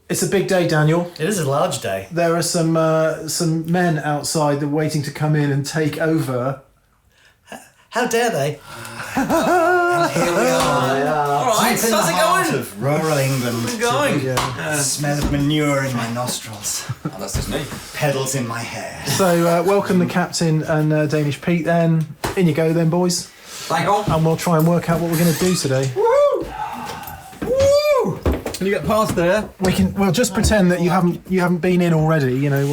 It's a big day, Daniel. It is a large day. There are some men outside that are waiting to come in and take over. How dare they? And here we are. All right, Deep in how's the it heart going? of rural England. How's it going? Yeah. Smell of manure in my nostrils. Oh, that's just me. Pedals in my hair. So welcome the captain and Danish Pete then. In you go then, boys. Thank you. And we'll try and work out what we're going to do today. Woo! Woo! Can you get past there? We'll just pretend that you haven't been in already, you know.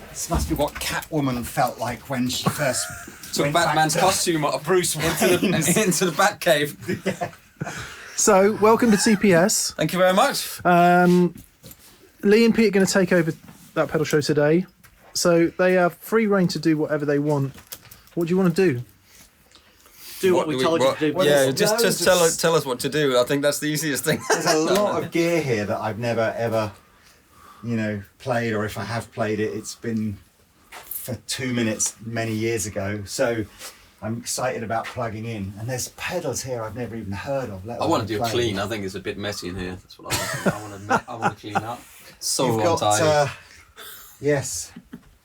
This must be what Catwoman felt like when she first Took Batman's costume out of Bruce into the Batcave. Yeah. So, welcome to TPS. Thank you very much. Lee and Pete are going to take over that pedal show today. So, they have free reign to do whatever they want. What do you want to do? Do what we told you to do. Yeah, just tell us what to do. I think that's the easiest thing. There's a lot of gear here that I've never ever, played, or if I have played it, it's been for 2 minutes many years ago. So I'm excited about plugging in. And there's pedals here I've never even heard of. I want to do a clean. I think it's a bit messy in here. That's what I want to clean up. So You've got, untidy. yes,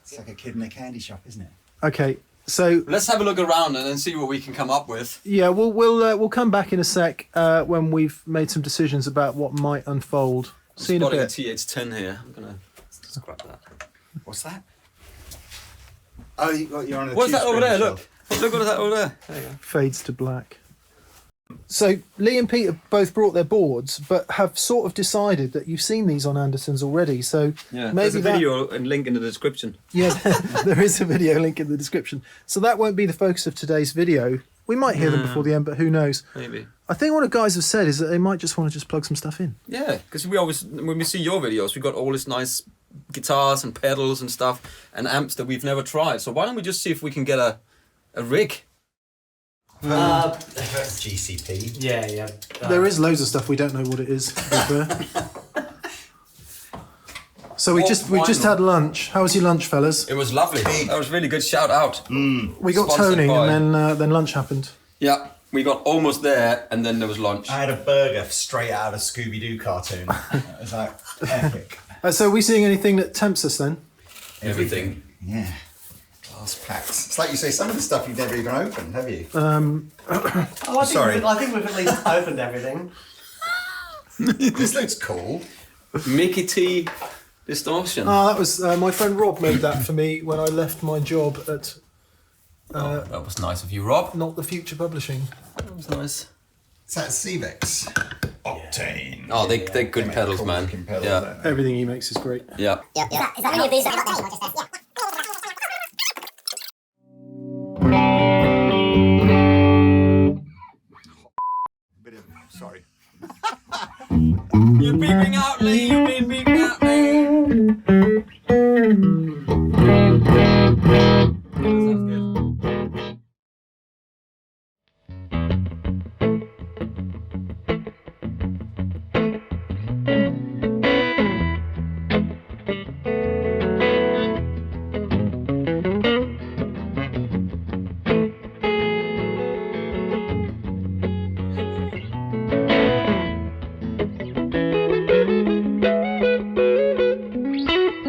it's like a kid in a candy shop, isn't it? Okay, so Let's have a look around and then see what we can come up with. yeah, we'll come back in a sec when we've made some decisions about what might unfold. See you in a Spotting a bit. TS-10 here. I'm gonna just grab that. What's that? Oh, you're on a What's that over there? two-screen Look. Look at that over there. There you go. Fades to black. So Lee and Pete have both brought their boards, but have sort of decided that you've seen these on Anderton's already. So Yeah, maybe there's a video and link in the description. Yeah, there is a video link in the description. So that won't be the focus of today's video. We might hear them before the end, but who knows? Maybe. I think what the guys have said is that they might just want to just plug some stuff in. Yeah, because we always, when we see your videos, we got all this nice guitars and pedals and stuff and amps that we've never tried. So why don't we just see if we can get a rig? GCP. Yeah. There is loads of stuff we don't know what it is. To be fair. So we just had lunch. How was your lunch, fellas? It was lovely. That was really good. Shout out. We got Sponsored toning, by- and then lunch happened. Yeah, we got almost there, and then there was lunch. I had a burger straight out of a Scooby-Doo cartoon. It was like epic. So are we seeing anything that tempts us then? Everything. Yeah. Glass packs. It's like you say, some of the stuff you've never even opened, have you? I think we've at least opened everything. This looks cool. Mickey T distortion. Oh, that was my friend Rob made that for me when I left my job at That was nice of you, Rob. Not the Future Publishing. That was nice. Is that Cevex? Octane. Oh, they're good pedals, cool man. looking pedals, Yeah. don't they? Everything he makes is great. Yeah. Is that any of these? Sorry. You're beeping out, Lee. You've been beeping out, Lee. Sounds good.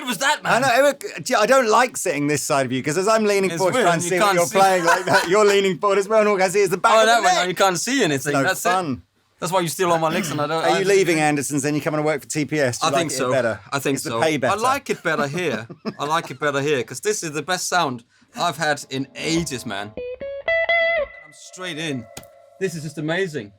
good was that, man? I know. I don't like sitting this side of you because as I'm leaning It's forward weird, trying to you see what can't you're see. playing like that, you're leaning forward as well, and all I can see is the back Oh, of that the way, neck. you can't see anything. No That's fun. it. That's why you steal all my licks, and I don't. Are you leaving Anderton's? Then you coming to work for TPS? Do I you think like so. It better? I think Is so. The pay better? I like it better here. I like it better here because this is the best sound I've had in ages, man. I'm straight in. This is just amazing.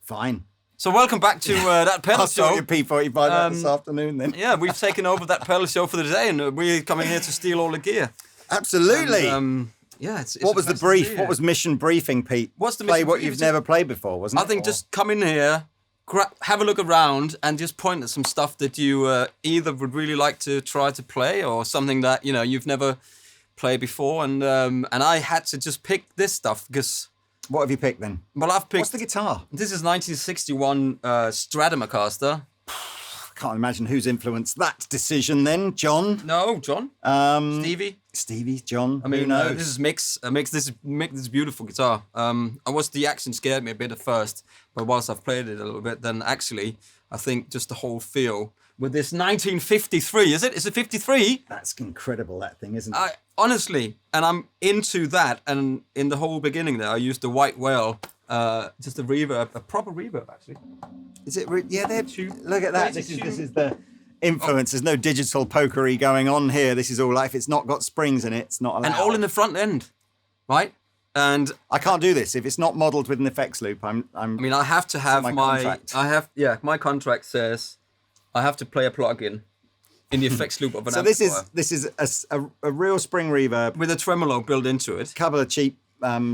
Fine. So welcome back to that pedal I'll sort show. your P45 out this afternoon then. Yeah, we've taken over that pedal show for the day, and we're coming here to steal all the gear. Absolutely. And, yeah, it's what was the nice to brief? see What it. was mission briefing, Pete? What's the Play mission what brief? you've It's never played before, wasn't it? I think Or- just come in here, have a look around, and just point at some stuff that you either would really like to try to play, or something that you've never played before. And I had to just pick this stuff because, What have you picked then? well, I've picked. What's the guitar? This is 1961 Stratocaster. I can't imagine who's influenced that decision then. John? No, John, Stevie. Stevie? John? I mean, who knows? this is Mix. This is beautiful guitar. The accent scared me a bit at first, but whilst I've played it a little bit, then actually I think just the whole feel with this 1953. Is it? Is it 53? That's incredible, that thing, isn't it? I honestly, and I'm into that. And in the whole beginning there, I used the White Whale, just a reverb, a proper reverb actually. Is it? Yeah, they're. Look at that. Crazy This tune. is the influence. There's no digital pokery going on here. This is all like, if it's not got springs in it, it's not allowed. And all in the front end, right? And I can't do this if it's not modelled with an effects loop. I mean, I have to have my my. contract. My contract says I have to play a plugin in the effects loop of an so amplifier. this is a real spring reverb, With a tremolo built into it. couple of cheap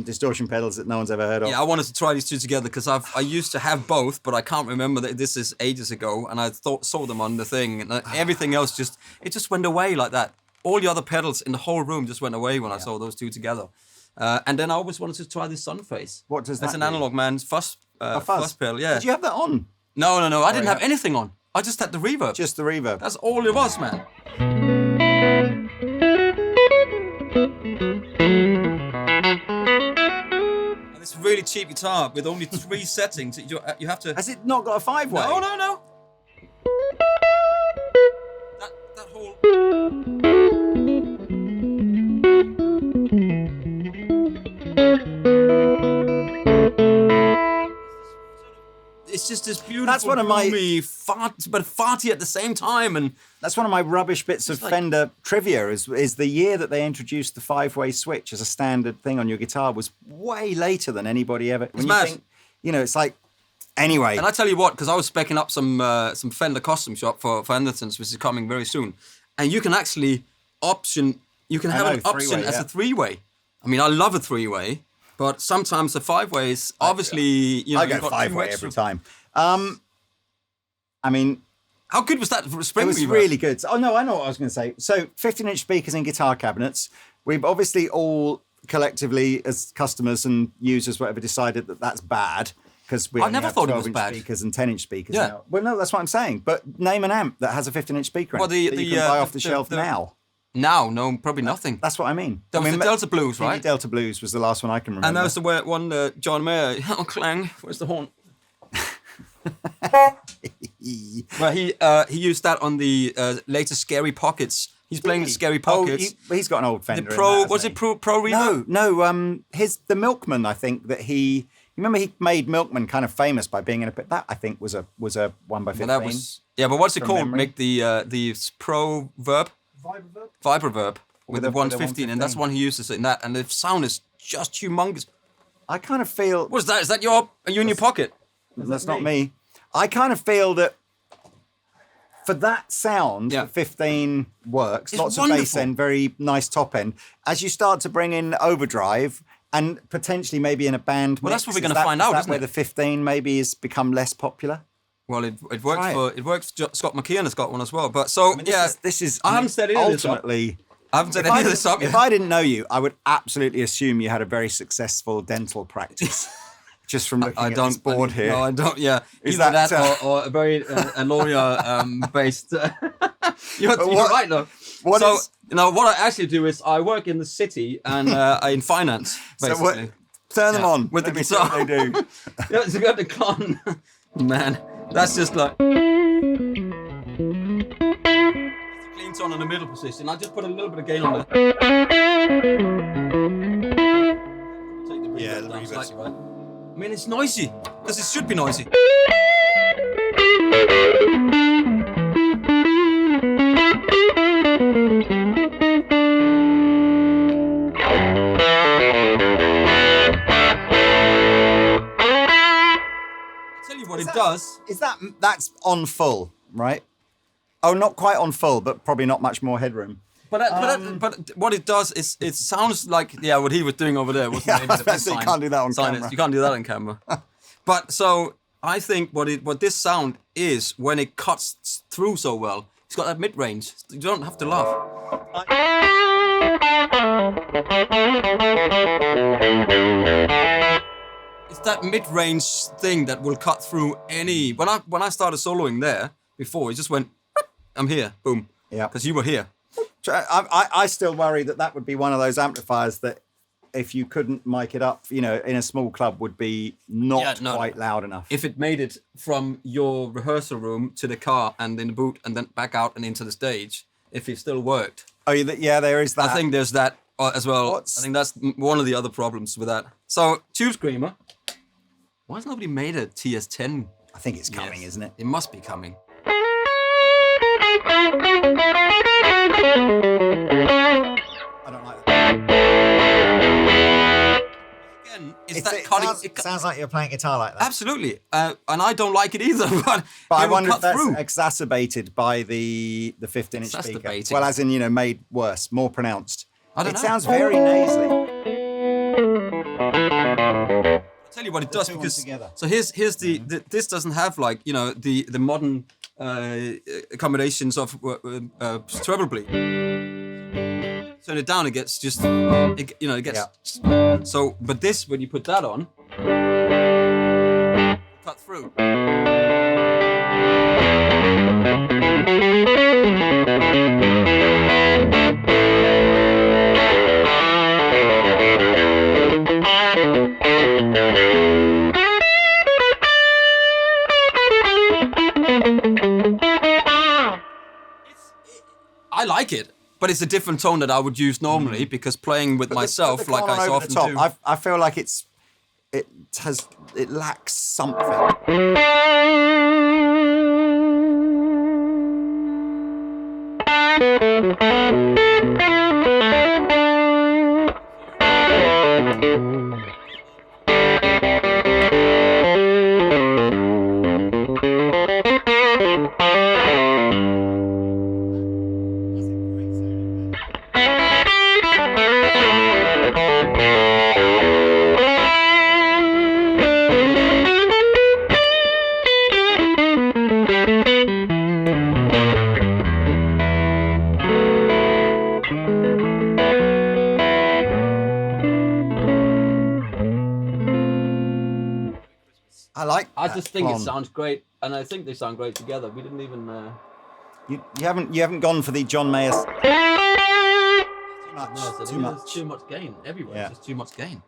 distortion pedals that no one's ever heard of. Yeah, I wanted to try these two together because I used to have both, but I can't remember that this is ages ago, and I saw them on the thing, and everything else just went away like that. All the other pedals in the whole room just went away when I saw those two together. And then I always wanted to try this Sunface. What does That's that an do? Analogman Fuzz pedal. Yeah. Did you have that on? No. I didn't yeah. have anything on. I just had the reverb. Just the reverb. That's all it was, man. And this really cheap guitar with only 3 settings. You have to. Has it not got a 5-way? No. That whole. It's just this beautiful, That's one of my- gloomy, but farty at the same time, and That's one of my rubbish bits of like- Fender trivia is the year that they introduced the 5-way switch as a standard thing on your guitar was way later than anybody ever. When mad. It's like, anyway. And I tell you what, because I was specking up some Fender custom shop for Anderton's, which is coming very soon, and you can actually you can have know, an option three-way, as yeah. a 3-way. I mean, I love a 3-way, but sometimes the 5-way is obviously I you've go got 5-way 2 every extra. time. I mean, How good was that for a it spring was reverb? really good. Oh, no, I know what I was going to say. So 15-inch speakers in guitar cabinets. We've obviously all collectively as customers and users, whatever, decided that that's bad because we I only never have thought it was 12-inch bad. speakers and 10-inch speakers Yeah. now. Well, no, that's what I'm saying. But name an amp that has a 15-inch speaker in Well, it that you can buy off the shelf now. Now, no, probably nothing. That's what I mean. That was the Delta Blues, maybe right? Delta Blues was the last one I can remember. And that was the one John Mayer, oh, clang, where's the horn? Well, he used that on the latest Scary Pockets. He's playing the Scary Pockets. He's got an old Fender. the in Pro, that, hasn't was he? it Pro Reverb? No. The Milkman. I think that he. You remember he made Milkman kind of famous by being in a bit. That I think was a 1x15. Well, that was, yeah, but what's it From called? memory. Make the Pro Verb? Vibreverb with the the 115, and that's 115. one he uses in that, and the sound is just humongous. I kind of feel. What's that? Is that are you in your pocket? That's not me. I kind of feel that for that sound, Yeah. the 15 works. It's Lots of bass wonderful. end, very nice top end. As you start to bring in overdrive and potentially maybe in a band, Well, that's mix, what we're is gonna find out, is that isn't where it? the 15 maybe has become less popular. Well, it works Try it. for Scott McKeon has got one as well. But so This is. I haven't set any of this up. ultimately. I haven't set If any I of this up didn't- yet. If I didn't know you, I would absolutely assume you had a very successul dental practice. Just from looking at this board here. No, I don't. Yeah, Is either that, that, or a very a lawyer based. You're what- right though. what so is- what I actually do is I work in the city and in finance basically. So what, turn them Yeah, on. with the Let me see what guitar. they do. Yeah, so you got the Klon. Man, that's just like. Clean on the middle position. I just put a little bit of gain on it. Take the Yeah, reverb the down reverb's- slightly, right? I mean, it's noisy, because it should be noisy. Tell you what it does. Is that's on full, right? Oh, not quite on full, but probably not much more headroom. But what it does is it sounds like what he was doing over there wasn't Yeah, maybe I was the about to best say, you sign- can't do that on sign camera. You can't do that on camera. But so I think what this sound is when it cuts through so well. It's got that mid range. You don't have to laugh. It's that mid range thing that will cut through any. When I started soloing there before, it just went. I'm here, boom. Yeah. Because you were here. I still worry that would be one of those amplifiers that if you couldn't mic it up, in a small club would be not quite loud enough. If it made it from your rehearsal room to the car and in the boot and then back out and into the stage, if it still worked. Oh, yeah, there is that. I think there's that as well. I think that's one of the other problems with that. So, Tube Screamer. Why has nobody made a TS-10? I think it's coming, isn't it? It must be coming. I don't like that. Again, it's that cutting. Sounds like you're playing guitar like that. Absolutely. And I don't like it either. But I it will wonder cut if that's through. exacerbated by the 15-inch speaker. Exacerbating. Well, as in, made worse, more pronounced. I don't know. It sounds very nasally. I'll tell you what it does, two ones because together. so here's the this doesn't have like the modern accommodations of treble bleed. Turn it down, it gets just it gets so. But this, when you put that on, cut through. I like it, but it's a different tone that I would use normally because playing with myself, But the like I Klon so over the often top, do. I feel like it lacks something. I just think Klon. it sounds great, and I think they sound great together. We didn't even. You haven't gone for the John Mayer. Too much. No, Too much. There's too much gain everywhere. Yeah. There's too much gain.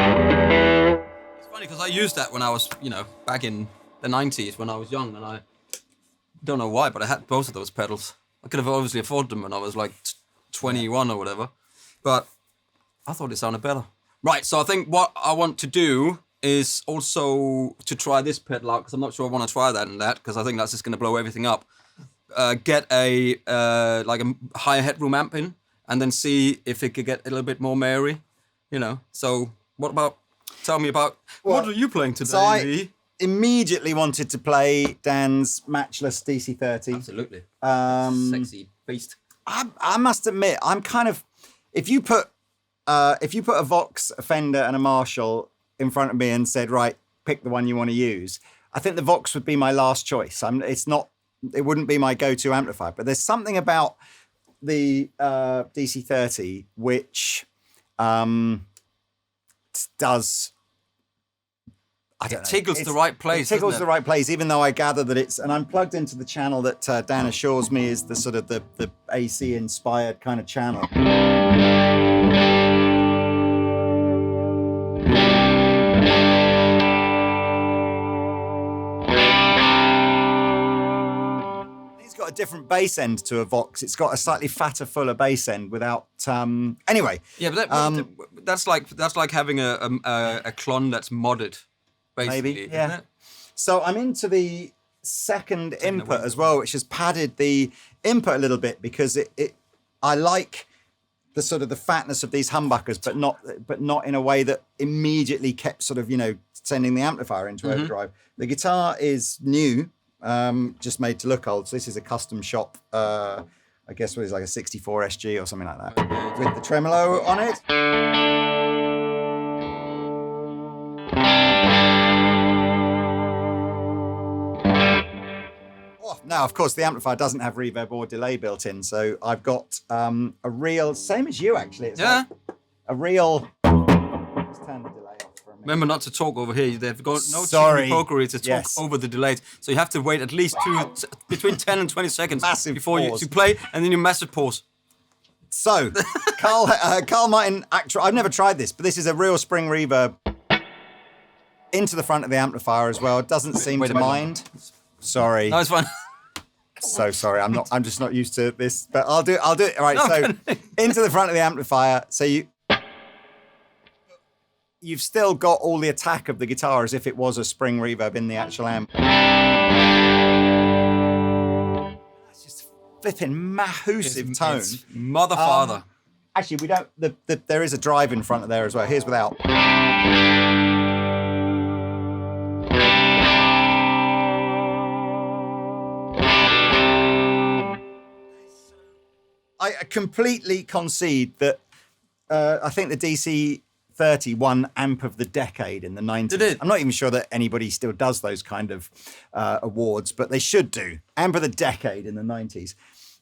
It's funny because I used that when I was, back in the 90s when I was young, and I don't know why, but I had both of those pedals. I could have obviously afforded them when I was like 21 or whatever, but I thought it sounded better. Right, so I think what I want to do is also to try this pedal out, because I'm not sure I want to try that and that, because I think that's just going to blow everything up. Get a higher headroom amp in, and then see if it could get a little bit more merry, So what about, tell me about, what are you playing today, So I Lee? immediately wanted to play Dan's matchless DC-30. Absolutely. Sexy beast. I must admit, I'm kind of, if you put a Vox, a Fender, and a Marshall in front of me and said, right, pick the one you want to use, I think the Vox would be my last choice. It wouldn't be my go-to amplifier, but there's something about the DC-30 which does. I don't know. Tickles the right place. It tickles doesn't the right place, even though I gather that it's, and I'm plugged into the channel that Dan assures me is the sort of the AC inspired kind of channel. a different bass end to a Vox. It's got a slightly fatter, fuller bass end without. Anyway. Yeah, but that's like having a Klon that's modded, basically. Maybe, yeah. Isn't it? So I'm into the second input as well, which has padded the input a little bit because I like the sort of the fatness of these humbuckers, but not in a way that immediately kept sort of, sending the amplifier into overdrive. The guitar is new, just made to look old. So this is a custom shop, I guess what is like a 64 SG or something like that, with the tremolo on it. Now, of course, the amplifier doesn't have reverb or delay built in, so I've got a real, same as you actually. It's like a real. Let's turn the delay off for a minute. Remember not to talk over here. They've got no pokery to talk over the delays, so you have to wait at least between 10 and 20 seconds before you play, and then you massive pause. So, Carl Martin, I've never tried this, but this is a real spring reverb into the front of the amplifier as well. It doesn't seem to mind. Sorry. No, it's fine. So sorry, I'm just not used to this, but I'll do it. All right, so into the front of the amplifier. So you've still got all the attack of the guitar as if it was a spring reverb in the actual amp. It's just flipping mahoosive tone. Mother father. Actually, we don't. There is a drive in front of there as well. Here's without. I completely concede that I think the DC-30 won Amp of the Decade in the 90s. Did it? I'm not even sure that anybody still does those kind of awards, but they should do. Amp of the Decade in the 90s.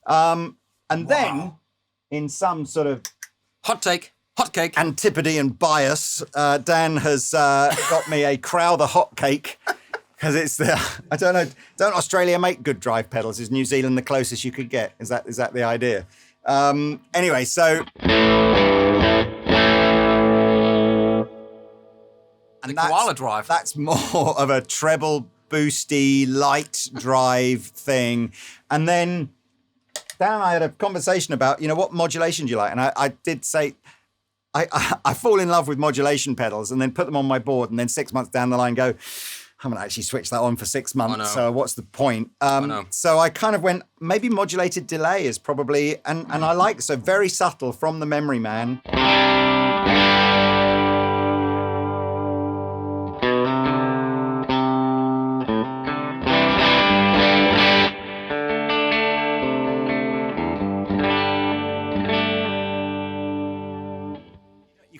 And then, in some sort of... Hot take. Hot cake. Antipodean bias, Dan has got me a Crowther hot cake. Because it's I don't know. Don't Australia make good drive pedals? Is New Zealand the closest you could get? Is that the idea? Anyway, so the koala drive. That's more of a treble boosty light drive thing. And then Dan and I had a conversation about what modulation do you like, and I did say. I fall in love with modulation pedals and then put them on my board, and then 6 months down the line go, I haven't actually switched that on for 6 months, so what's the point? So I kind of went, maybe modulated delay is probably, and I like, so very subtle from the Memory Man.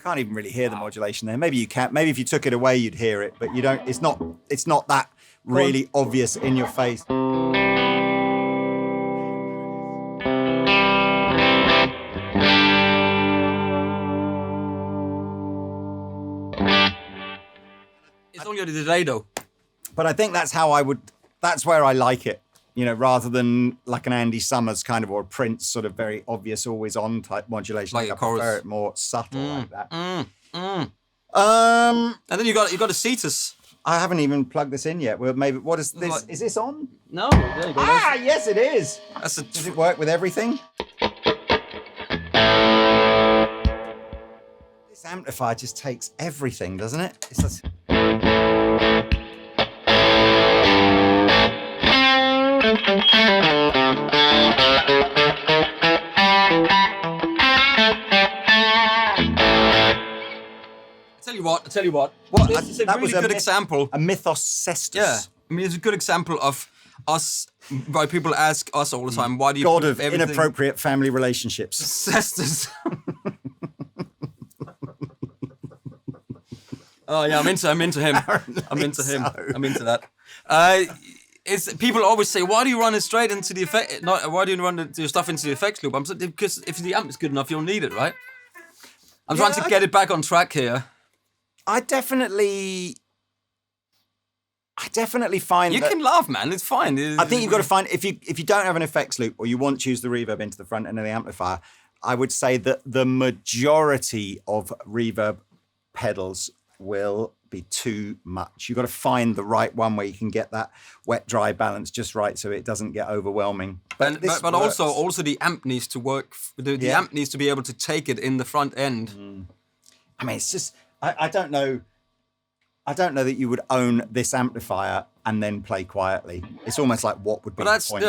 Can't even really hear the modulation there. Maybe you can. Maybe if you took it away, you'd hear it, but you don't. It's not that really obvious in your face. It's only the delay though. But I think that's that's where I like it. Rather than like an Andy Summers kind of, or a Prince sort of very obvious, always on type modulation. Like I prefer it more subtle like that. And then you got a Cetus. I haven't even plugged this in yet. Well, maybe what is this? Is this on? No, there you go. Yes, it is. Does it work with everything? This amplifier just takes everything, doesn't it? It's just... I tell you what. This is a really good example. A mythos cestus. Yeah. I mean, it's a good example of us, why people ask us all the time, why do you God of everything... inappropriate family relationships. Cestus. Oh, yeah, I'm into him. I'm into him. I'm into that. It's people always say, why do you run it straight into the effect? Why do you run your stuff into the effects loop? Because if the amp is good enough, you'll need it, right? I'm trying to get it back on track here. I definitely find you can laugh, man. It's fine. I think you've got to find if you don't have an effects loop or you want to use the reverb into the front end of the amplifier. I would say that the majority of reverb pedals will be too much. You've got to find the right one where you can get that wet-dry balance just right so it doesn't get overwhelming. But also the amp needs to work. The amp needs to be able to take it in the front end. I mean, it's just, I don't know. I don't know that you would own this amplifier and then play quietly. It's almost like what would be the point?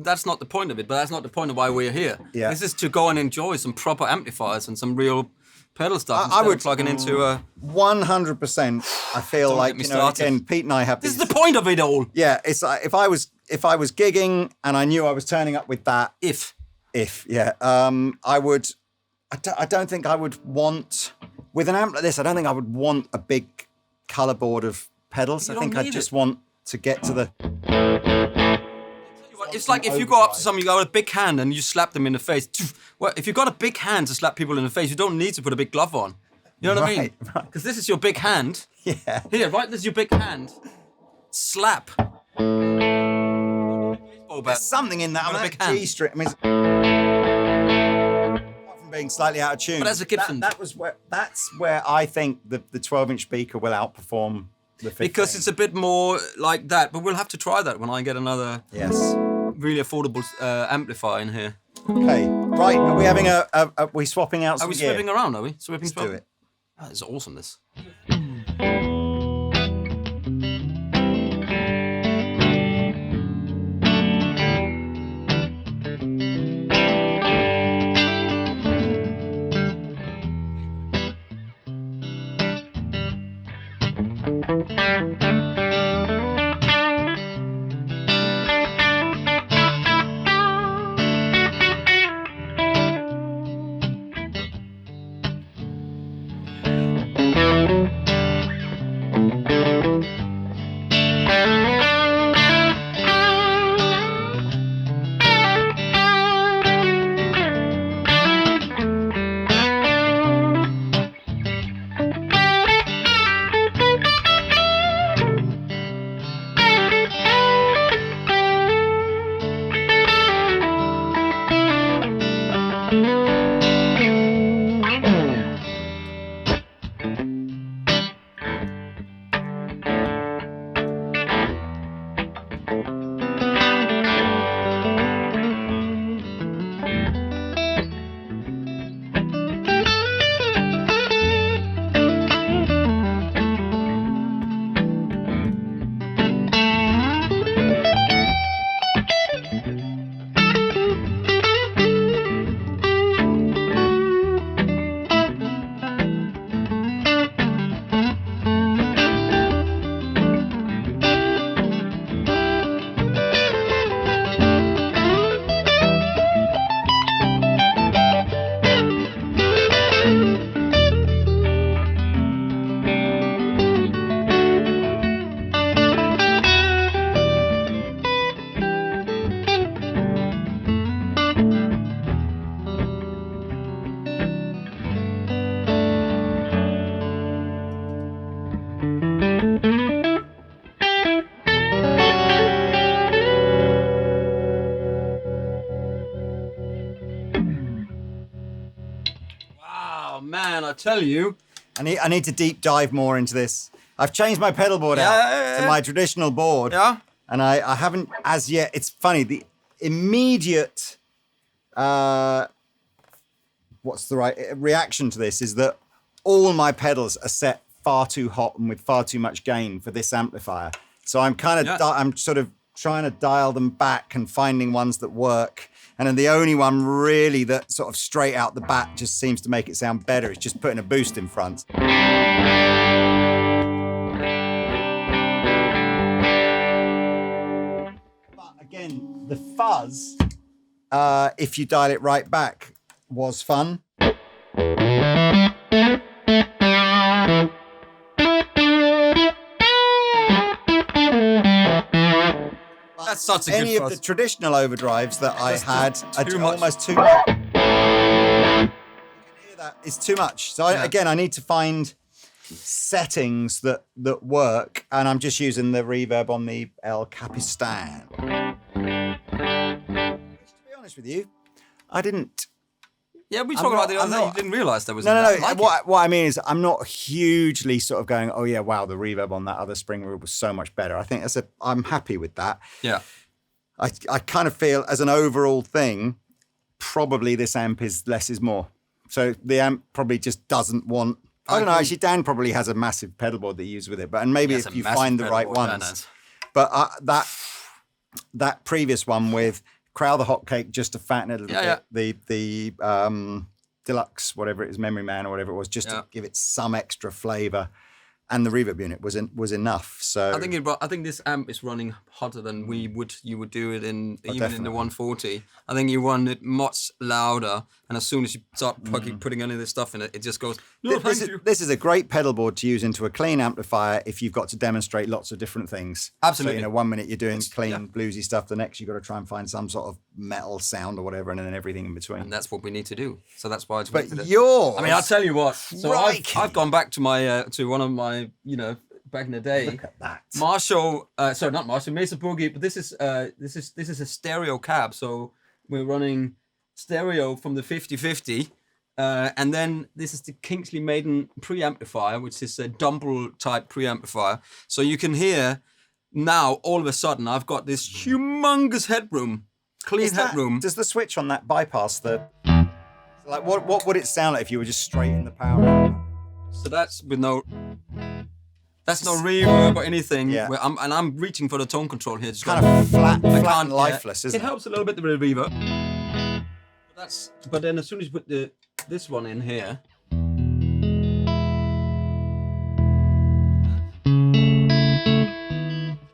That's not the point of it, but that's not the point of why we're here. Yeah. This is to go and enjoy some proper amplifiers and some real pedal stuff. I would plug it into a 100%. I feel like, you know, again, Pete and I have this is the point of it all. Yeah, it's like if I was gigging and I knew I was turning up with that. I don't think I would want, with an amp like this, I don't think I would want a big colour board of pedals. I think I just want to get to the... It's like if you go up to someone, you got a big hand and you slap them in the face. Well, if you've got a big hand to slap people in the face, you don't need to put a big glove on. You know what I mean? Because this is your big hand. Yeah. Here, right? This is your big hand. Slap. There's something in that. On a big G hand. string. I mean, apart from being slightly out of tune. But as a Gibson, that's where I think the 12-inch speaker will outperform the 15. Because it's a bit more like that. But we'll have to try that when I get another really affordable amplifier in here. Okay, right. Are we having are we swapping out some Are we gear? swapping around? Are we swapping? Let's do it. That is awesome. This. I tell you. I need to deep dive more into this. I've changed my pedal board out to my traditional board. Yeah. And I haven't as yet. It's funny, the immediate what's the right reaction to this is that all my pedals are set far too hot and with far too much gain for this amplifier. So I'm kind of I'm sort of trying to dial them back and finding ones that work. And then the only one really that sort of straight out the bat just seems to make it sound better is just putting a boost in front. But again, the fuzz, if you dial it right back, was fun. That's such a good Any of fuzz. the traditional overdrives that I had are too much. almost too much. You can hear that. It's too much. So again, I need to find settings that work, and I'm just using the reverb on the El Capistan. To be honest with you, I didn't Yeah, we talked about the other day. You didn't realise there was. No. Like What I mean is, I'm not hugely sort of going, oh yeah, wow, the reverb on that other spring reverb was so much better. I think I'm happy with that. Yeah. I kind of feel as an overall thing, probably this amp is less is more. So the amp probably just doesn't want. I don't know. Actually, Dan probably has a massive pedal board that he uses with it, and maybe if you find the right ones. But that previous one with Crowd the Hotcake, just to fatten it a little bit, the deluxe, whatever it is, Memory Man or whatever it was, just to give it some extra flavour, and the reverb unit was enough. So I think this amp is running hotter than you would do it in even in the 140. I think you run it much louder, and as soon as you start putting any of this stuff in it, it just goes. No, this is a great pedal board to use into a clean amplifier if you've got to demonstrate lots of different things. Absolutely. So, 1 minute you're doing clean bluesy stuff, the next you've got to try and find some sort of metal sound or whatever, and then everything in between. And that's what we need to do. So that's why it's. But yours. I mean, I'll tell you what. So I've gone back to my to one of my back in the day. Look at that. Marshall, sorry, not Marshall, Mesa Boogie, but this is a stereo cab. So we're running stereo from the 5050, and then this is the Kingsley Maiden preamplifier, which is a Dumble type preamplifier. So you can hear now all of a sudden I've got this humongous headroom, clean headroom. Does the switch on that bypass like what would it sound like if you were just straight in the power? So that's with no. That's no reverb or anything. Yeah. I'm reaching for the tone control here. Just kind of flat and lifeless, isn't it? It helps a little bit with the reverb. But then as soon as you put this one in here.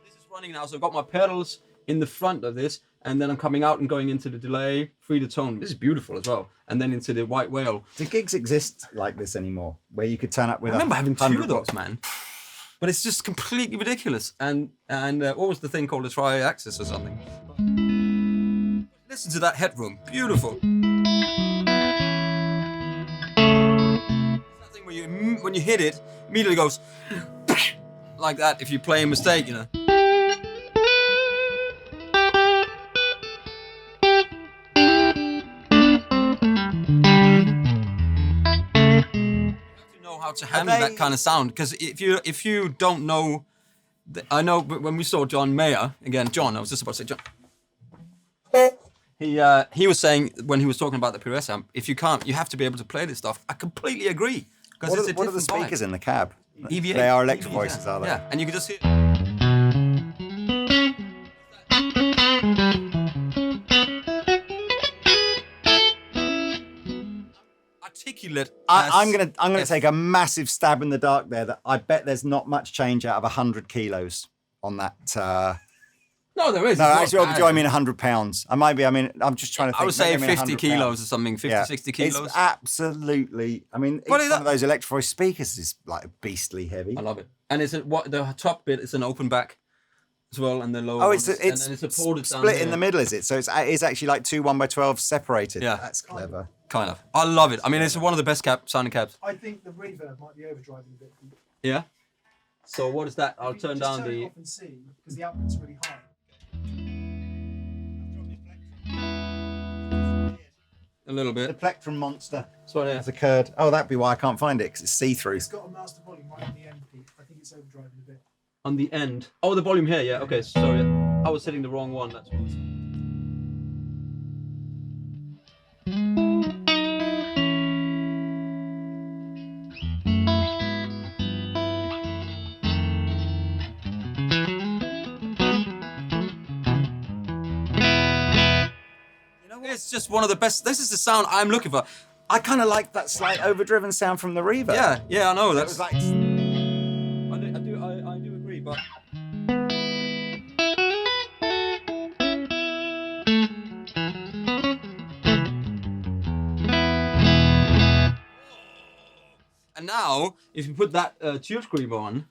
This is running now, so I've got my pedals in the front of this, and then I'm coming out and going into the delay, free the tone. This is beautiful as well. And then into the white whale. Do gigs exist like this anymore? Where you could turn up with I remember having 2 of those, man. But it's just completely ridiculous. And what was the thing called a tri-axis or something? Listen to that headroom. Beautiful. It's that thing where when you hit it, immediately goes like that if you play a mistake, How to handle that kind of sound, because if you don't know, I know when we saw John Mayer again, John, I was just about to say John. He was saying when he was talking about the PRS amp, if you can't, you have to be able to play this stuff. I completely agree. What are the speakers in the cab? EVA. They are electric voices, are they? Yeah, and you can just hear. Articulate. I'm gonna take a massive stab in the dark there. That I bet there's not much change out of 100 kilos on that. No, there is. No, actually, do I mean 100 pounds? I'm just trying to think. I would say 50 kilos or something. 60 kilos. It's absolutely. I mean, each one of those electric voice speakers is like beastly heavy. I love it, and the top bit is an open back as well, and the lower. Oh, it's supported split in the middle, is it? So it's actually like 2 1x12 separated. Yeah, that's clever. Kind of. I love it. I mean, it's one of the best sounding cabs. I think the reverb might be overdriving a bit. Yeah. So what is that? I'll turn down the. Off and see, because the output's really high. A little bit. The plectrum monster has occurred. Oh, that'd be why I can't find it, because it's see-through. It's got a master volume right on the end, Pete. I think it's overdriving a bit. On the end. Oh, the volume here. Yeah. Okay. Sorry, I was hitting the wrong one. That's what. It's just one of the best. This is the sound I'm looking for. I kind of like that slight overdriven sound from the reverb. Yeah, I know. That was like. I do agree, but. And now, if you put that Tube Screamer on.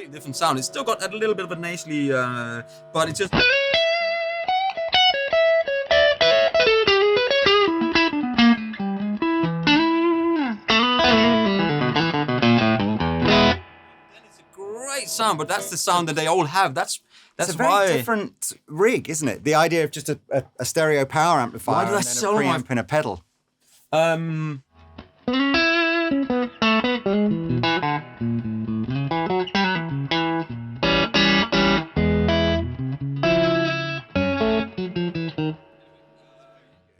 Different sound. It's still got a little bit of a nasally, but it's just. Then it's a great sound, but that's the sound that they all have. That's That's it's a very why different rig, isn't it? The idea of just a stereo power amplifier Why and do I then solo a preamp and a pedal.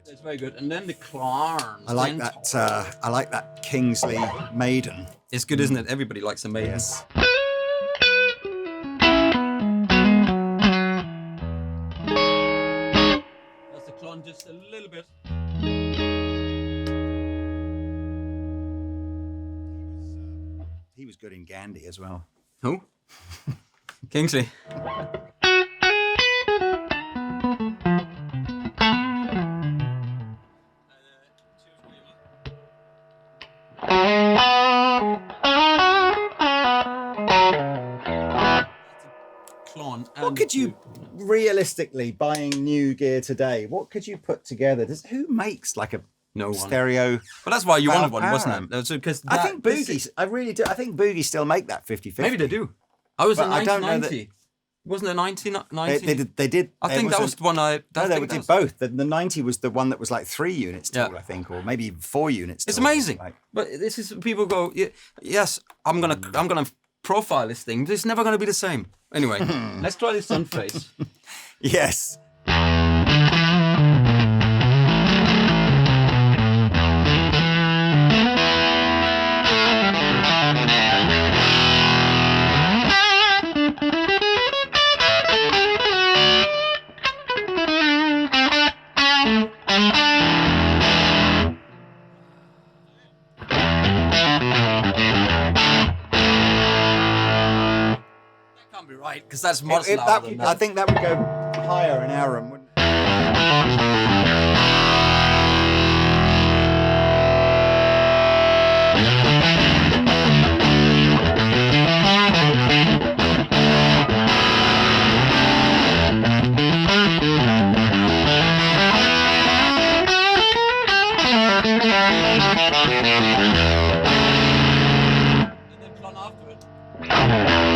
It's very good. And then the Klon. I like that. I like that Kingsley Maiden. It's good, isn't it? Everybody likes a Maiden. Yes. That's the Klon just a little bit. He was good in Gandhi as well. Who? Kingsley. What could you, realistically, buying new gear today, what could you put together? Who makes like a No one. stereo? But that's why you wanted one, power wasn't amp? it? Because I think Boogie, I really do. I think Boogie still make that 50/50. Maybe they do. I was in But I don't know 1990. Wasn't it 1990? They did. I think that was the one I. No, they did both. The 90 was the one that was like 3 units tall, Yeah. I think, or maybe 4 units tall. It's amazing. Like, But this is people go. Yes, I'm gonna profile this thing. It's never gonna be the same. Anyway, let's try this sun face. yes. Can't be right because that's much louder than I that. think that would go higher in our room, wouldn't it? And then Klon after it.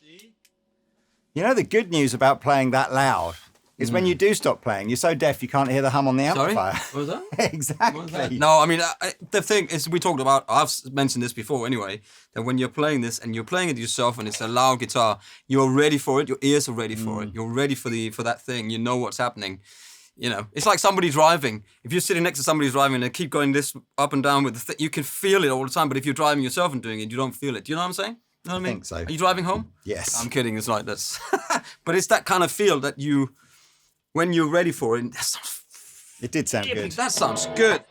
See? You know the good news about playing that loud is when you do stop playing, you're so deaf you can't hear the hum on the Sorry? amplifier. What was that? exactly. What was that? No, I mean, the thing is, we talked about, I've mentioned this before anyway, that when you're playing this and you're playing it yourself and it's a loud guitar, you're ready for it, your ears are ready for it, you're ready for that thing, you know what's happening. You know, it's like somebody driving. If you're sitting next to somebody driving and they keep going this up and down with the thing, you can feel it all the time, but if you're driving yourself and doing it, you don't feel it. Do you know what I'm saying? You know what I mean? think so. Are you driving home? Yes. I'm kidding, it's like this. But it's that kind of feel that you, when you're ready for it, that sounds It did sound good. That sounds good.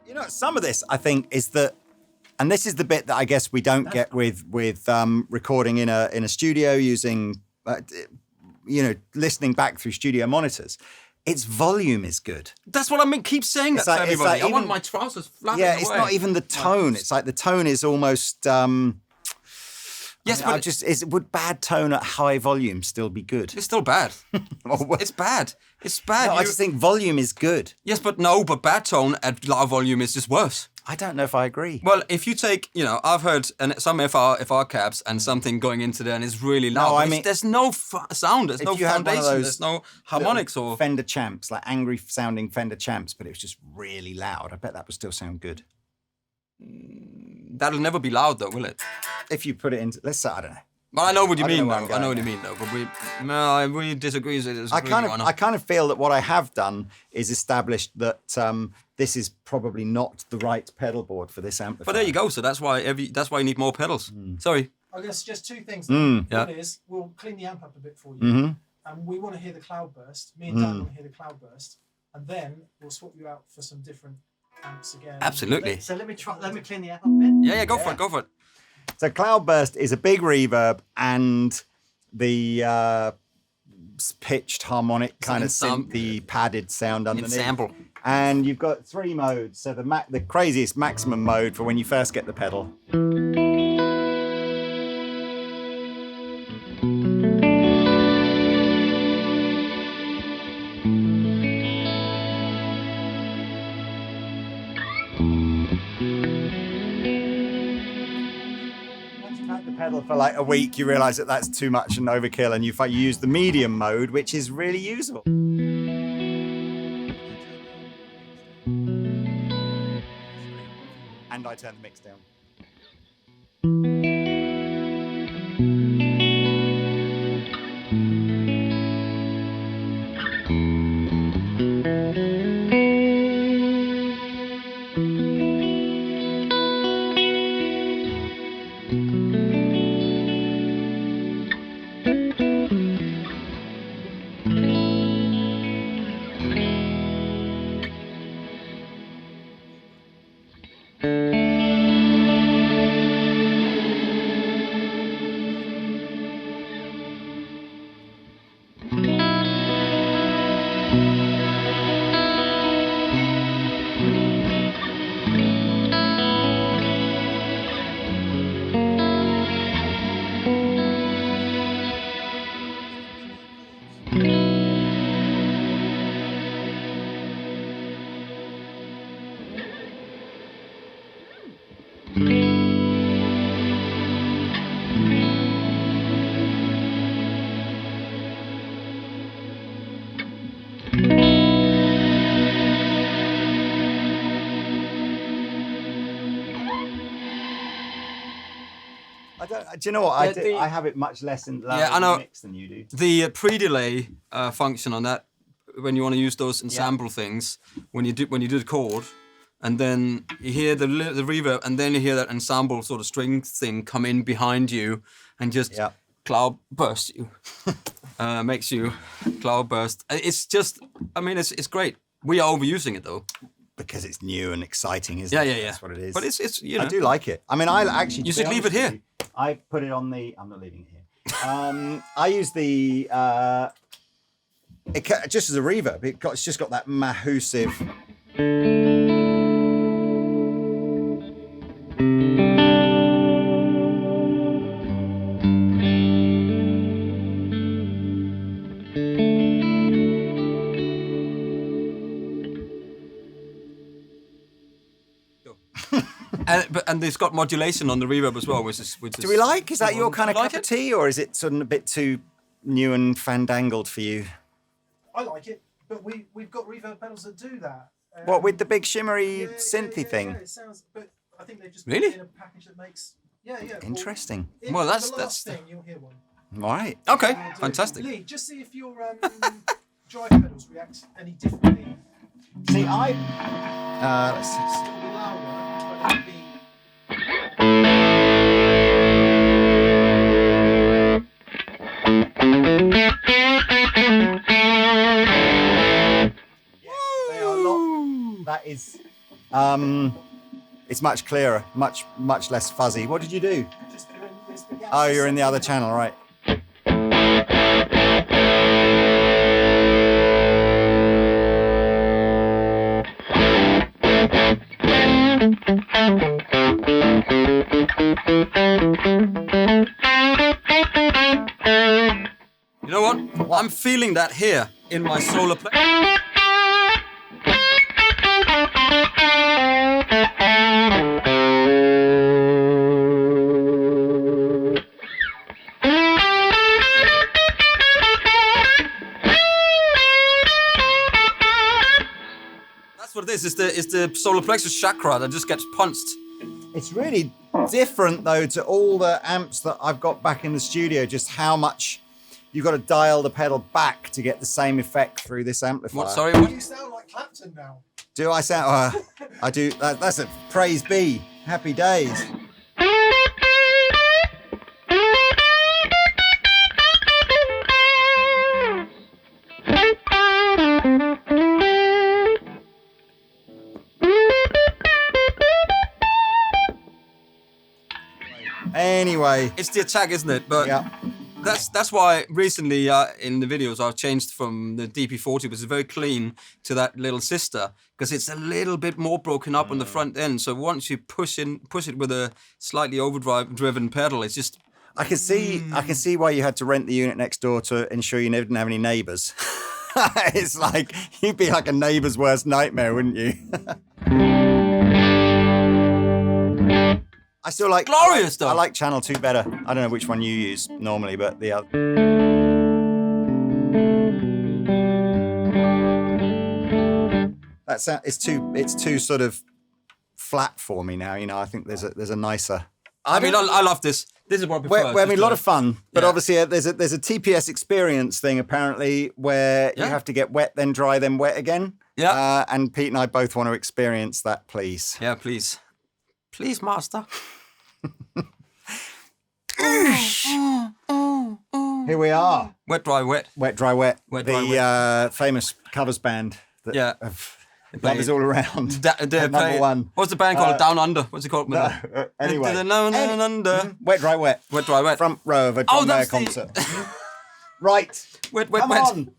You know, some of this I think is that, and this is the bit that I guess we don't get with recording in a studio using, listening back through studio monitors. Its volume is good. That's what I mean. Keep saying that It's like- to it's everybody. like I want even- my trousers flapping Yeah, away. it's not even the tone. It's like the tone is almost. Yes, I but would bad tone at high volume still be good? it's still bad. It's bad. It's bad. No, I just think volume is good. Yes, but bad tone at loud volume is just worse. I don't know if I agree. Well, if you take, I've heard some FR cabs and something going into there and it's really loud. No, I but mean- there's no sound. There's If no you had one of foundation. those There's no harmonics or. Fender Champs, like angry sounding Fender Champs, but it was just really loud. I bet that would still sound good. That'll never be loud though, will it? If you put it into, let's say, I don't know. But I know what you I don't mean, know where though. I'm I know going what you mean, though. But we disagree. I kind of feel that what I have done is established that this is probably not the right pedal board for this amplifier. But there you go. So that's why you need more pedals. Sorry. I guess just two things. Yeah. One is we'll clean the amp up a bit for you, Mhm. and we want to hear the Cloudburst. Me and Dan want to hear the Cloudburst, and then we'll swap you out for some different amps again. Absolutely. So let me clean the app up a bit. Yeah, go for it. Go for it. So Cloudburst is a big reverb and the pitched harmonic kind of Some- synthy padded sound underneath. sample. And you've got 3 modes. So the craziest maximum mode for when you first get the pedal. Pedal for like a week, you realize that that's too much and overkill, and you use the medium mode, which is really usable. And I turn the mix down. Do you know what? I have it much less in the mix than you do. The pre-delay function on that, when you want to use those ensemble things, when you do the chord, and then you hear the reverb, and then you hear that ensemble sort of string thing come in behind you, and just cloudburst you, makes you cloudburst. It's just, I mean, it's great. We are overusing it though. Because it's new and exciting, isn't it? Yeah. That's what it is. But it's you know. I do like it. I mean, I actually. You should leave it here. I put it on the. I'm not leaving it here. I use the. Just as a reverb. It's just got that mahoosive. And it's got modulation on the reverb as well, which is. Do we like? Is that your kind of cup of tea, or is it sort of a bit too new and fandangled for you? I like it, but we've got reverb pedals that do that. What, with the big shimmery synthy thing? Yeah, it sounds. But I think they just really put it in a package that makes. Yeah. Interesting. Well, that's thing. You'll hear one. All right. Okay. Fantastic. Lee, just see if your drive pedals react any differently. See, let's see. It'll be louder, but it'll be. That is, it's much clearer, much less fuzzy. What did you do? Oh, you're in the other channel, right? You know what? I'm feeling that here in my solar plexus. That's what it is. It's the solar plexus chakra that just gets punched. It's really different though to all the amps that I've got back in the studio, just how much you've got to dial the pedal back to get the same effect through this amplifier. What? Sorry, what? You sound like Clapton now. Do I sound? I do. That's a praise be. Happy days. Anyway, it's the attack, isn't it? But yeah. That's why recently in the videos I've changed from the DP40, which is very clean, to that little sister, because it's a little bit more broken up on the front end. So once you push it with a slightly overdriven pedal, it's just. I can see why you had to rent the unit next door to ensure you didn't have any neighbours. It's like you'd be like a neighbour's worst nightmare, wouldn't you? I still like glorious though. I like Channel 2 better. I don't know which one you use normally, but the other. It's too sort of flat for me now. You know, I think there's a nicer. I love this. This is what I prefer. We're having a lot of fun, but obviously there's a TPS experience thing apparently where you have to get wet, then dry, then wet again. Yeah. And Pete and I both want to experience that, please. Yeah, please. Please, master. Here we are. Wet, dry, wet. Wet, dry, wet. Wet, dry, wet. The famous covers band. That love is all around. Number one. What's the band called? Down Under. What's it called? Anyway. Down Under. Wet, dry, wet. Wet, dry, wet. Front row of a John Mayer concert. Right. Wet, wet, Come wet. on.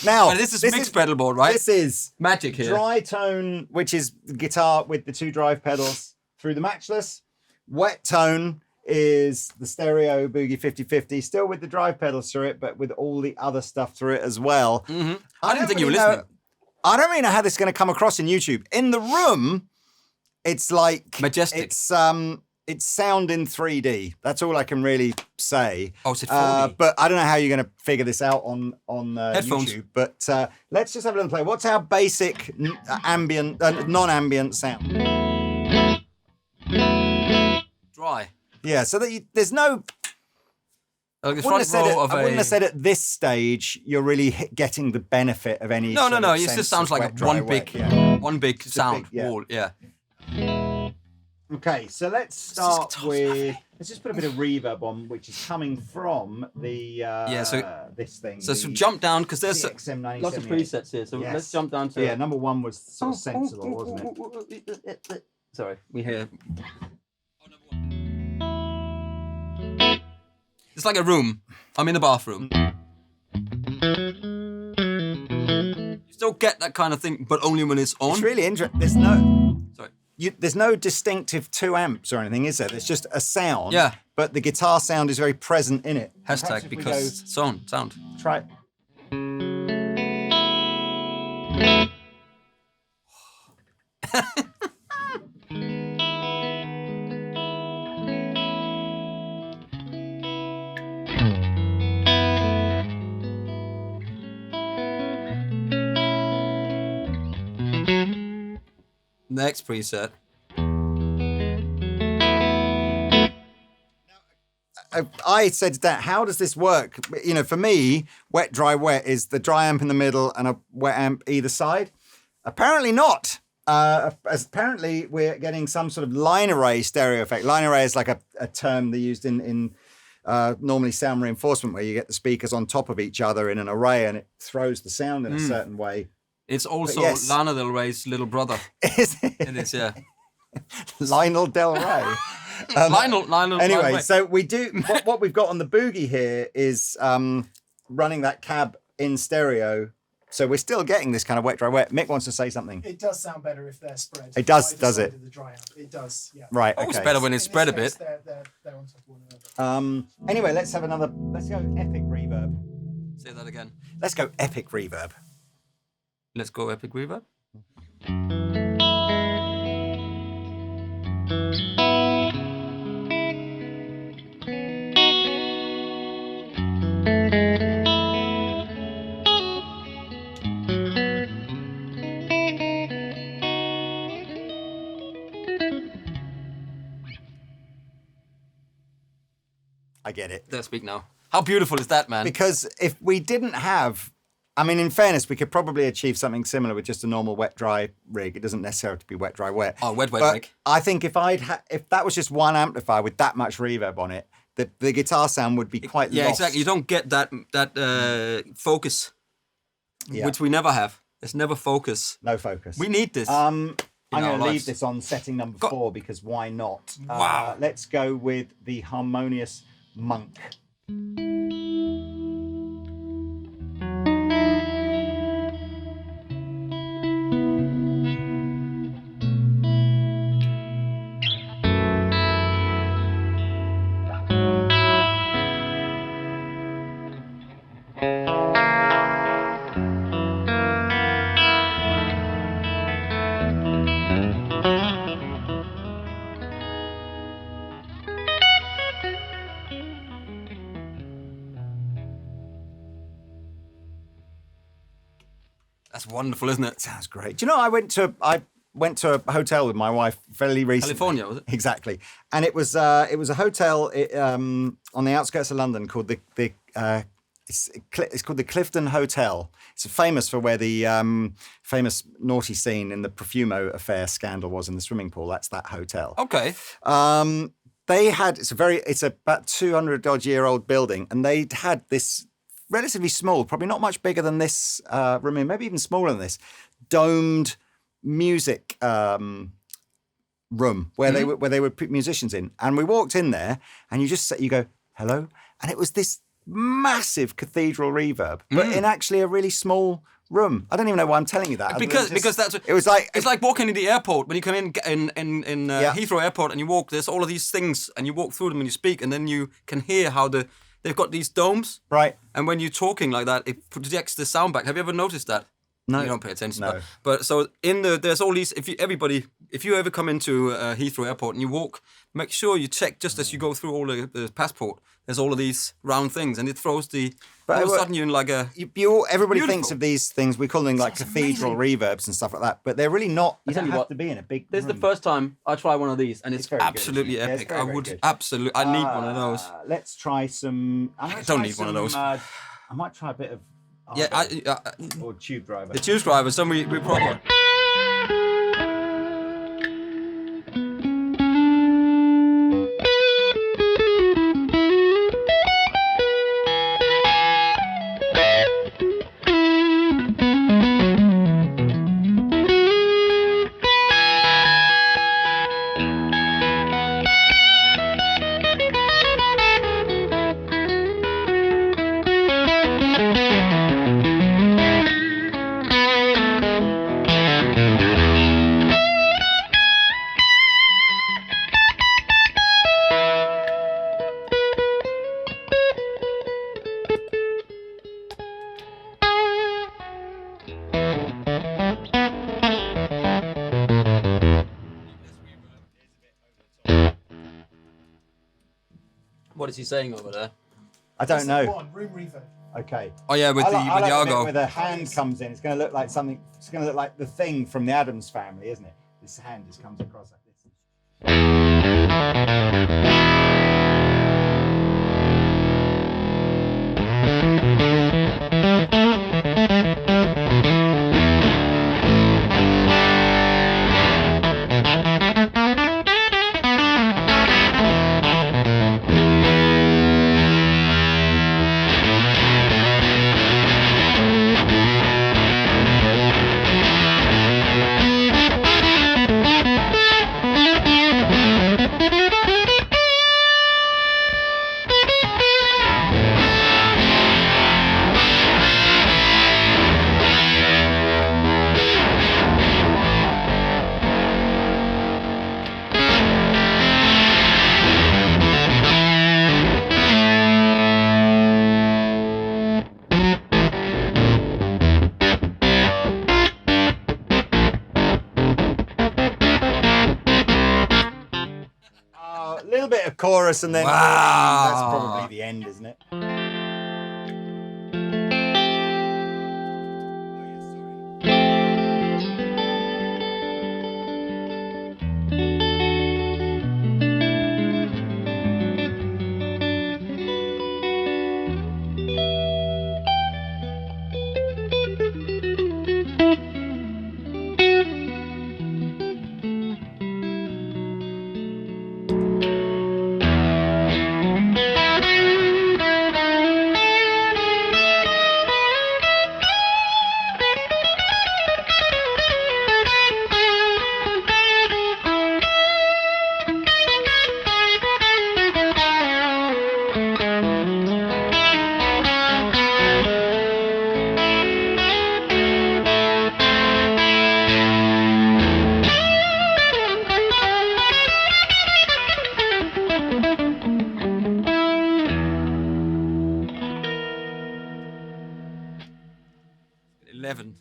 Now, this is mixed pedal board, right? This is magic here. Dry tone, which is guitar with the 2 drive pedals through the matchless. Wet tone is the stereo Boogie 5050, still with the drive pedals through it, but with all the other stuff through it as well. Mm-hmm. I didn't think you were listening. I don't really know how this is going to come across in YouTube. In the room, it's like majestic. It's sound in 3D. That's all I can really say. Oh, it's 4D. But I don't know how you're going to figure this out on headphones. YouTube. But let's just have a little play. What's our basic non-ambient sound? Dry. Yeah. So that there's no. Like the I wouldn't have said at this stage you're really getting the benefit of any. No. It sense just sounds of like wet, dry, wet. one big sound wall. Yeah. Okay, so let's start with. Let's just put a bit of reverb on, which is coming from the this thing. So jump down because there's CXM lots of presets here. So let's jump down to. Yeah, number 1 was sort of sensible, wasn't it? Sorry, we hear. It's like a room. I'm in the bathroom. You still get that kind of thing, but only when it's on. It's really interesting. There's no. Sorry. There's no distinctive 2 amps or anything, is there? It's just a sound. Yeah. But the guitar sound is very present in it. Hashtag because sound. Try it. Next preset. I said to that, how does this work? You know, for me, wet, dry, wet is the dry amp in the middle and a wet amp either side. Apparently not. Apparently we're getting some sort of line array stereo effect. Line array is like a term they used in normally sound reinforcement, where you get the speakers on top of each other in an array and it throws the sound in a certain way. It's also Lana Del Rey's little brother. Is it? It is, yeah. Lionel Del Rey. Lionel. Anyway, so we do what we've got on the Boogie here is running that cab in stereo. So we're still getting this kind of wet, dry, wet. Mick wants to say something. It does sound better if they're spread. It does it? The dry amp. It does, yeah. Right, okay. It's better when it's spread a bit. They're on top of one another. Anyway, let's go epic reverb. Say that again. Let's go epic reverb. Let's go epic reverb. I get it. Let's speak now. How beautiful is that, man? Because if we didn't have, I mean, in fairness, we could probably achieve something similar with just a normal wet, dry rig. It doesn't necessarily have to be wet, dry, wet. Oh, wet but rig. I think if that was just one amplifier with that much reverb on it, the guitar sound would be quite lost. Yeah, exactly. You don't get that focus, which we never have. There's never focus. No focus. We need this. I'm going to leave this on setting number 4 because why not? Wow. Let's go with the harmonious Monk. That's wonderful, isn't it? Sounds great. Do you know, I went to a hotel with my wife fairly recently. California, was it? Exactly. And it was a hotel on the outskirts of London called it's called the Clifton Hotel. It's famous for where the famous naughty scene in the Profumo affair scandal was in the swimming pool. That's that hotel. Okay. It's about 200 odd year old building, and they had this relatively small, probably not much bigger than this room, maybe even smaller than this, domed music room where they would put musicians in. And we walked in there, and you go, hello, and it was this massive cathedral reverb, but in actually a really small room. I don't even know why I'm telling you that. Because that's it was like it's like walking in the airport when you come in Heathrow Airport and you walk. There's all of these things, and you walk through them and you speak, and then you can hear how they've got these domes, right? And when you're talking like that, it projects the sound back. Have you ever noticed that? No, you don't pay attention. No. But so there's all these. If you ever come into Heathrow Airport and you walk, make sure you check just as you go through all the passport. There's all of these round things, and it throws the. But all of a sudden, you're in like a. Everybody beautiful. thinks of these things. We call them like cathedral reverbs and stuff like that, but they're really not. You don't have to be in a big. This is the room. first time I try one of these, and it's very good, absolutely isn't it? Yeah, it's epic. very, I very would good. absolutely. I need one of those. Let's try some. I don't need one of those. I might try a bit of. Or tube driver. The tube driver. Some we proper. What is he saying over there? I don't know. One, room reverb. Okay. Oh yeah, with I the like the bit Argo. where the hand comes in. It's going to look like something. It's going to look like the Thing from the Addams Family, isn't it? This hand just comes across like this. Bit of chorus and then Wow. That's probably the end, isn't it? 11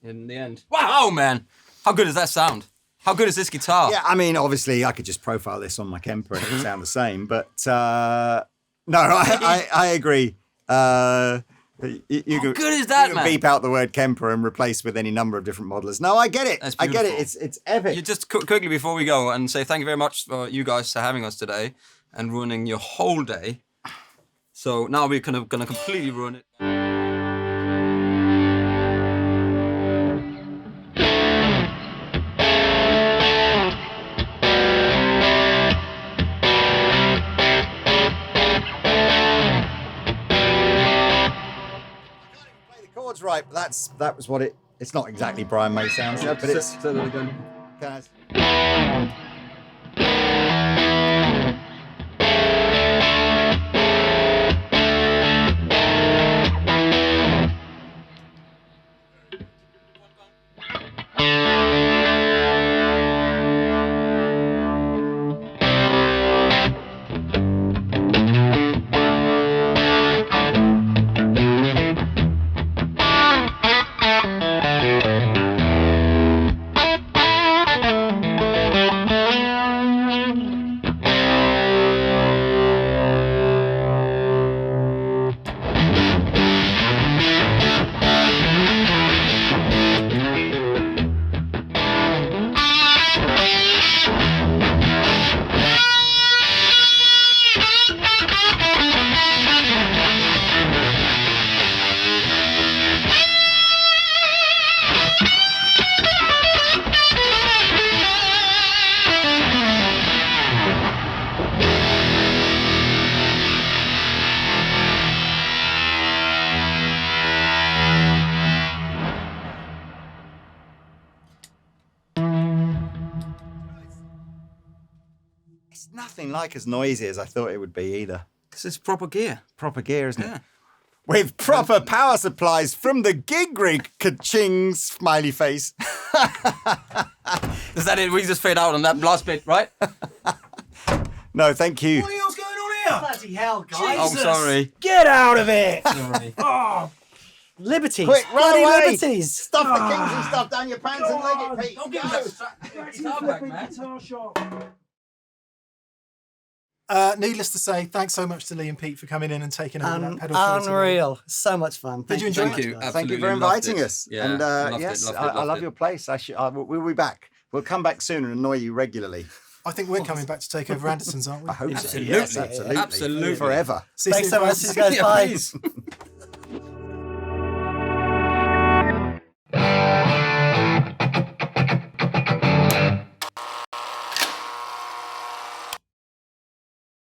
in the end. Wow, man! How good does that sound? How good is this guitar? Yeah, I mean, obviously, I could just profile this on my Kemper and it would sound the same. But no, I agree. How good is that, you man? can beep out the word Kemper and replace with any number of different modelers. No, I get it. That's I get it. beautiful. It's epic. You just quickly before we go and say thank you very much for you guys for having us today and ruining your whole day. So now we're gonna completely ruin it. Chords right, but that was what it's not exactly Brian May sounds, but it's Say that again. It's nothing like as noisy as I thought it would be either. This is proper gear. Proper gear, isn't Yeah. it? With proper power supplies from the gig rig, ka-ching, smiley face. Is that it? We just fade out on that last bit, right? No, thank you. What the hell's going on here? Bloody hell, guys. Oh, sorry. Get out of it. Sorry. Oh, liberties. Quick, run Bloody away. liberties. Stuff the Kingsley stuff down your pants and leg it, Pete. Don't give me Go. that guitar back, man. Guitar shop. Needless to say, thanks so much to Lee and Pete for coming in and taking over that pedal show today. Unreal. So much fun. Did you enjoy so it? much, Thank you. guys. Thank you for Absolutely loved inviting it. us. Yeah, and loved yes, it, I loved love it. your place. We'll be back. We'll come back soon and annoy you regularly. I think we're coming back to take over Anderton's, aren't we? I hope so. Absolutely. Yes, absolutely. Absolutely. Forever. See you Thanks soon, so much, guys. guys. Yeah, Bye. please.